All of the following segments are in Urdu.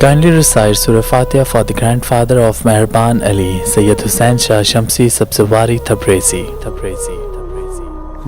Kindly recite Surah Fatiha for the grandfather of Meherban Ali, Sayyid Hussain Shah Shamsi Sabzwari Tabrizi.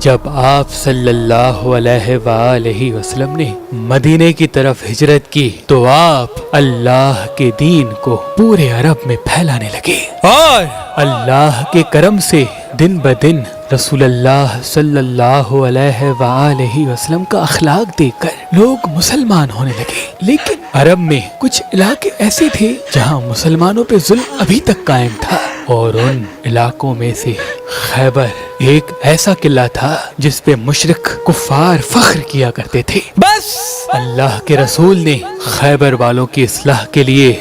جب آپ صلی اللہ علیہ وآلہ وسلم نے مدینے کی طرف ہجرت کی تو آپ اللہ کے دین کو پورے عرب میں پھیلانے لگے، اور اللہ کے کرم سے دن بدن رسول اللہ صلی اللہ علیہ وآلہ وسلم کا اخلاق دیکھ کر لوگ مسلمان ہونے لگے۔ لیکن عرب میں کچھ علاقے ایسے تھے جہاں مسلمانوں پہ ظلم ابھی تک قائم تھا، اور ان علاقوں میں سے خیبر ایک ایسا قلعہ تھا جس پہ مشرک کفار فخر کیا کرتے تھے۔ بس اللہ کے رسول نے خیبر والوں کی اصلاح کے لیے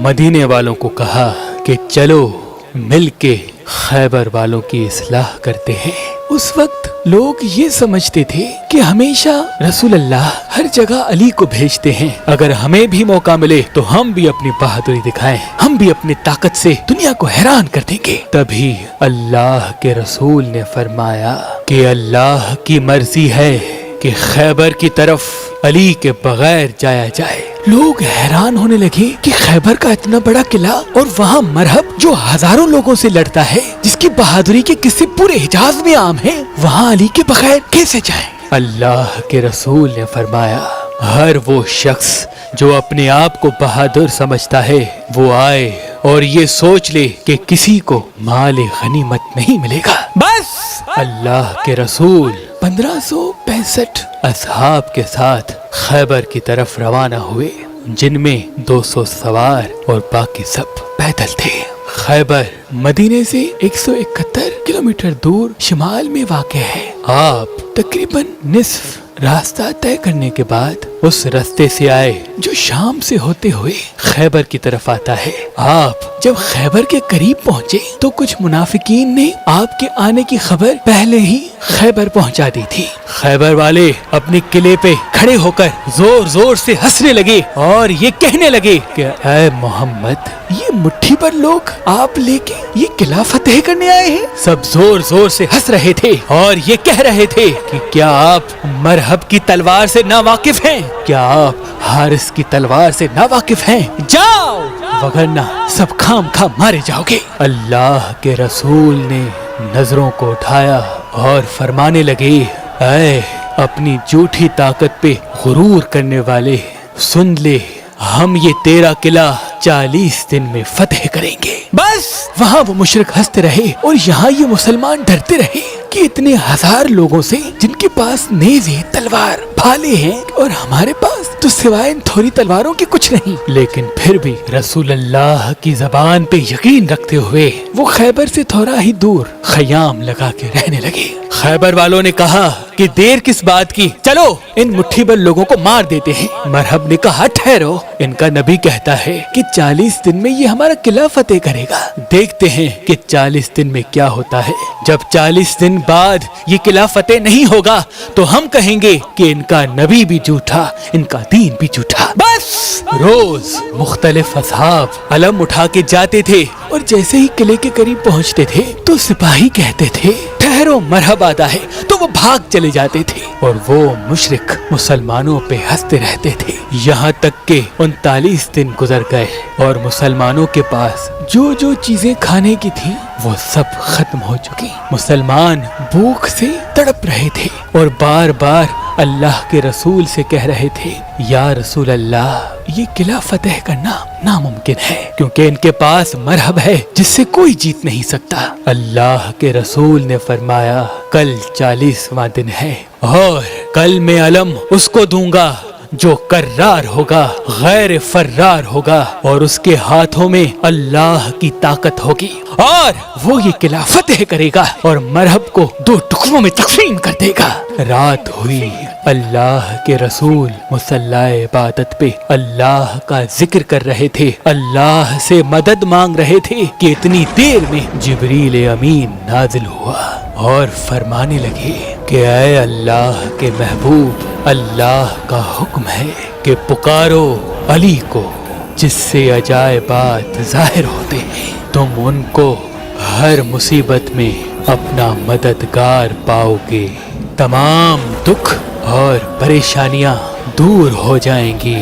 مدینے والوں کو کہا کہ چلو مل کے خیبر والوں کی اصلاح کرتے ہیں۔ اس وقت لوگ یہ سمجھتے تھے کہ ہمیشہ رسول اللہ ہر جگہ علی کو بھیجتے ہیں، اگر ہمیں بھی موقع ملے تو ہم بھی اپنی بہادری دکھائیں، ہم بھی اپنی طاقت سے دنیا کو حیران کر دیں گے۔ تبھی اللہ کے رسول نے فرمایا کہ اللہ کی مرضی ہے کہ خیبر کی طرف علی کے بغیر جایا جائے۔ لوگ حیران ہونے لگے کہ خیبر کا اتنا بڑا قلعہ اور وہاں مرہب جو ہزاروں لوگوں سے لڑتا ہے، جس کی بہادری کے قصے پورے حجاز میں عام ہیں، وہاں علی کے بغیر کیسے جائیں؟ اللہ کے رسول نے فرمایا ہر وہ شخص جو اپنے آپ کو بہادر سمجھتا ہے وہ آئے اور یہ سوچ لے کہ کسی کو مال غنیمت نہیں ملے گا۔ بس اللہ کے رسول 1565 اصحاب کے ساتھ خیبر کی طرف روانہ ہوئے، جن میں 200 سوار اور باقی سب پیدل تھے۔ خیبر مدینے سے 171 کلومیٹر دور شمال میں واقع ہے۔ آپ تقریباً نصف راستہ طے کرنے کے بعد اس راستے سے آئے جو شام سے ہوتے ہوئے خیبر کی طرف آتا ہے۔ آپ جب خیبر کے قریب پہنچے تو کچھ منافقین نے آپ کے آنے کی خبر پہلے ہی خیبر پہنچا دی تھی۔ خیبر والے اپنے قلعے پہ کھڑے ہو کر زور زور سے ہنسنے لگے اور یہ کہنے لگے کہ اے محمد، یہ مٹھی پر لوگ آپ لے کے یہ قلعہ فتح کرنے آئے ہیں۔ سب زور زور سے ہنس رہے تھے اور یہ کہہ رہے تھے کہ کیا آپ مرہب کی تلوار سے نا واقف ہیں؟ کیا آپ حارث کی تلوار سے نا واقف ہیں؟ جاؤ، وگرنہ سب خام خام مارے جاؤ گے۔ اللہ کے رسول نے نظروں کو اٹھایا اور فرمانے لگے اے اپنی جھوٹی طاقت پہ غرور کرنے والے، سن لے، ہم یہ تیرا قلعہ 40 دن میں فتح کریں گے۔ بس وہاں وہ مشرک ہنستے رہے اور یہاں یہ مسلمان ڈرتے رہے کہ اتنے ہزار لوگوں سے جن کے پاس نیزے، تلوار، بھالے ہیں، اور ہمارے پاس تو سوائے ان تھوڑی تلواروں کے کچھ نہیں۔ لیکن پھر بھی رسول اللہ کی زبان پہ یقین رکھتے ہوئے وہ خیبر سے تھوڑا ہی دور خیام لگا کے رہنے لگے۔ خیبر والوں نے کہا کہ دیر کس بات کی، چلو ان مٹھی بھر لوگوں کو مار دیتے ہیں۔ مرہب نے کہا ٹھہرو، ان کا نبی کہتا ہے کہ 40 دن میں یہ ہمارا قلعہ فتح کرے گا، دیکھتے ہیں کہ 40 دن میں کیا ہوتا ہے۔ جب 40 دن بعد یہ قلعہ فتح نہیں ہوگا تو ہم کہیں گے کہ ان کا نبی بھی جھوٹا، ان کا دین بھی جھوٹا۔ بس روز مختلف اصحاب علم اٹھا کے جاتے تھے، اور جیسے ہی قلعے کے قریب پہنچتے تھے تو سپاہی کہتے تھے ٹھہرو، مرحب آتا ہے، تو وہ بھاگ چلے جاتے تھے، اور وہ مشرک مسلمانوں پہ ہنستے رہتے تھے، یہاں تک کہ 39 دن گزر گئے اور مسلمانوں کے پاس جو جو چیزیں کھانے کی تھی وہ سب ختم ہو چکی۔ مسلمان بھوک سے تڑپ رہے تھے اور بار بار اللہ کے رسول سے کہہ رہے تھے یا رسول اللہ، یہ قلعہ فتح کرنا ناممکن ہے کیونکہ ان کے پاس مرہب ہے جس سے کوئی جیت نہیں سکتا۔ اللہ کے رسول نے فرمایا کل 40واں دن ہے، اور کل میں علم اس کو دوں گا جو کرار ہوگا، غیر فرار ہوگا، اور اس کے ہاتھوں میں اللہ کی طاقت ہوگی، اور وہ یہ قلعہ فتح کرے گا اور مرہب کو 2 ٹکڑوں میں تقسیم کر دے گا۔ رات ہوئی، اللہ کے رسول مصلی عبادت پہ اللہ کا ذکر کر رہے تھے، اللہ سے مدد مانگ رہے تھے کہ اتنی دیر میں جبریل امین نازل ہوا اور فرمانے لگے کہ اے اللہ کے محبوب، اللہ کا حکم ہے کہ پکارو علی کو جس سے عجائبات ظاہر ہوتے ہیں، تم ان کو ہر مصیبت میں اپنا مددگار پاؤ گے، تمام دکھ اور پریشانیاں دور ہو جائیں گی۔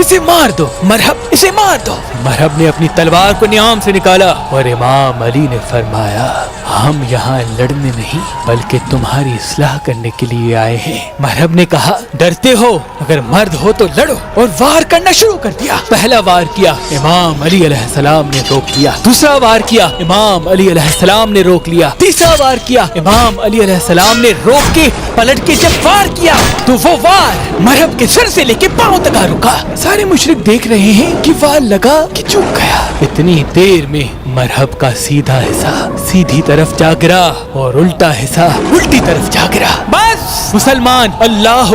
اسے مار دو مرحب، اسے مار دو۔ مرحب نے اپنی تلوار کو نیام سے نکالا اور امام علی نے فرمایا ہم یہاں لڑنے نہیں بلکہ تمہاری اصلاح کرنے کے لیے آئے ہیں۔ مرحب نے کہا ڈرتے ہو؟ اگر مرد ہو تو لڑو، اور وار کرنا شروع کر دیا۔ پہلا وار کیا، امام علی علیہ السلام نے روک لیا۔ دوسرا وار کیا، امام علی علیہ السلام نے روک لیا۔ تیسرا وار کیا، امام علی علیہ السلام نے روک کے پلٹ کے جب وار کیا تو وہ وار مرحب کے سر سے لے کے پاؤں تک آ رکا۔ سارے مشرک دیکھ رہے ہیں کہ وار لگا کہ چک گیا۔ اتنی دیر میں مرحب کا سیدھا حصہ سیدھی طرف جا گرا اور الٹا حصہ الٹی طرف جا گرا۔ بس مسلمان اللہ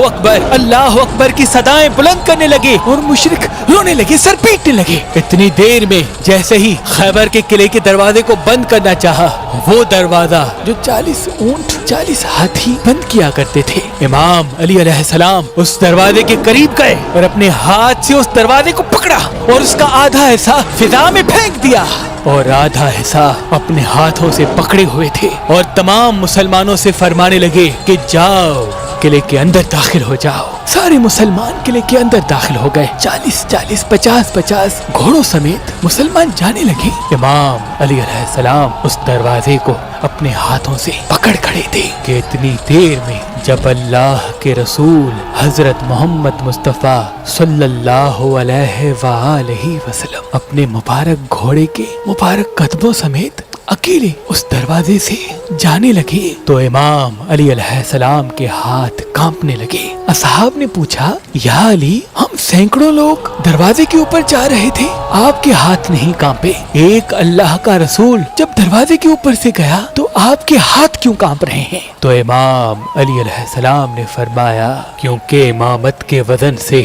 اکبر کی صدائیں بلند کرنے لگے اور مشرک رونے لگے، سر پیٹنے لگے۔ اتنی دیر میں جیسے ہی خیبر کے قلعے کے دروازے کو بند کرنا چاہا، وہ دروازہ جو 40 اونٹ 40 ہاتھی بند کیا کرتے تھے، امام علی علیہ السلام اس دروازے کے قریب گئے اور اپنے ہاتھ سے اس دروازے کو پکڑا اور اس کا آدھا حصہ فضا میں پھینک دیا اور آدھا حصہ اپنے ہاتھوں سے پکڑے ہوئے تھے، اور تمام مسلمانوں سے فرمانے لگے کہ جاؤ قلعے کے اندر داخل ہو جاؤ۔ سارے مسلمان قلعے کے اندر داخل ہو گئے، 40 50 گھوڑوں سمیت مسلمان جانے لگے۔ امام علی علیہ السلام اس دروازے کو اپنے ہاتھوں سے پکڑ کھڑے تھے کہ اتنی دیر میں جب اللہ کے رسول حضرت محمد مصطفیٰ صلی اللہ علیہ وآلہ وسلم اپنے مبارک گھوڑے کے مبارک قدموں سمیت اکیلے اس دروازے سے جانے لگے تو امام علی علیہ السلام کے ہاتھ کانپنے لگے۔ اصحاب نے پوچھا یا علی، ہم سینکڑوں لوگ دروازے کے اوپر جا رہے تھے، آپ کے ہاتھ نہیں کانپے؟ ایک اللہ کا رسول جب دروازے کے اوپر سے گیا تو آپ کے ہاتھ کیوں کانپ رہے ہیں؟ تو امام علی علیہ السلام نے فرمایا کیونکہ امامت کے وزن سے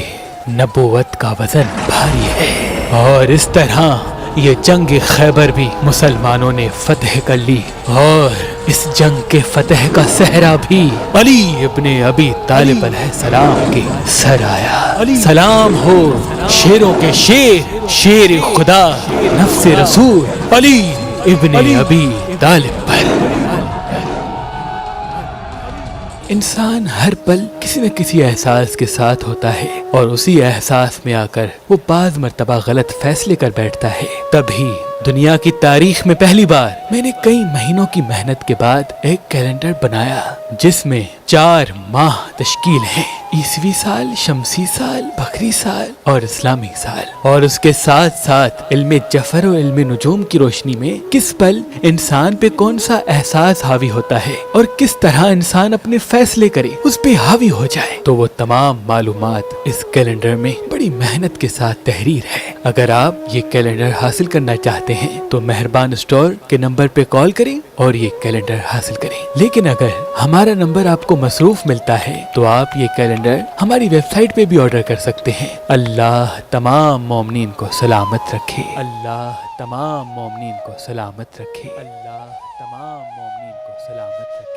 نبوت کا وزن بھاری ہے، اور اس طرح یہ جنگ خیبر بھی مسلمانوں نے فتح کر لی، اور اس جنگ کے فتح کا صحرا بھی علی ابن ابی طالب علیہ السلام کے سر آیا۔ سلام ہو شیروں کے شیر خدا نفس رسول علی ابن ابی طالب پر۔ انسان ہر پل کسی نہ کسی احساس کے ساتھ ہوتا ہے، اور اسی احساس میں آ کر وہ بعض مرتبہ غلط فیصلے کر بیٹھتا ہے۔ تبھی دنیا کی تاریخ میں پہلی بار میں نے کئی مہینوں کی محنت کے بعد ایک کیلنڈر بنایا جس میں 4 ماہ تشکیل ہیں، عیسوی سال، شمسی سال، بکری سال اور اسلامی سال، اور اس کے ساتھ ساتھ علم جفر و علم نجوم کی روشنی میں کس پل انسان پہ کون سا احساس حاوی ہوتا ہے اور کس طرح انسان اپنے فیصلے کرے اس پہ حاوی ہو جائے، تو وہ تمام معلومات اس کیلنڈر میں بڑی محنت کے ساتھ تحریر ہے۔ اگر آپ یہ کیلنڈر حاصل کرنا چاہتے ہیں تو مہربان اسٹور کے نمبر پہ کال کریں اور یہ کیلنڈر حاصل کریں، لیکن اگر ہمارا نمبر آپ کو مصروف ملتا ہے تو آپ یہ کیلنڈر ہماری ویب سائٹ پہ بھی آرڈر کر سکتے ہیں۔ اللہ تمام مومنین کو سلامت رکھے، اللہ تمام مومنین کو سلامت رکھے، اللہ تمام مومنین کو سلامت رکھے۔